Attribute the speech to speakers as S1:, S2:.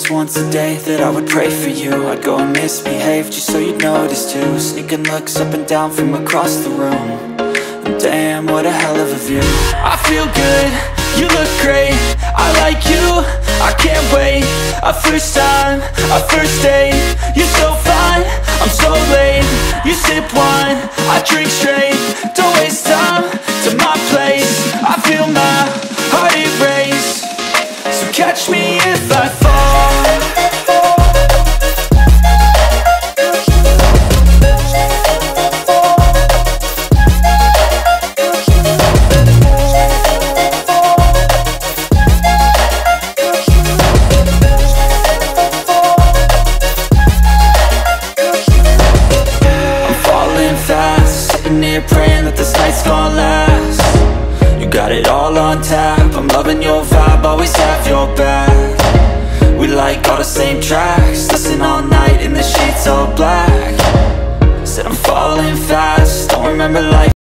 S1: just once a day that I would pray for you. I'd go and misbehave just so you'd notice too. Sneaking looks up and down from across the room. And damn, what a hell of a view. I feel good, you look great, I like you, I can't wait. A first time, a first date, you're so fine, I'm so late. You sip wine, I drink straight. Don't waste time to my place. I feel my heart erase. So catch me if I fall. Praying that this night's gonna last. You got it all on tap, I'm loving your vibe, always have your back. We like all the same tracks, listen all night in the sheets all black. Said I'm falling fast, don't remember life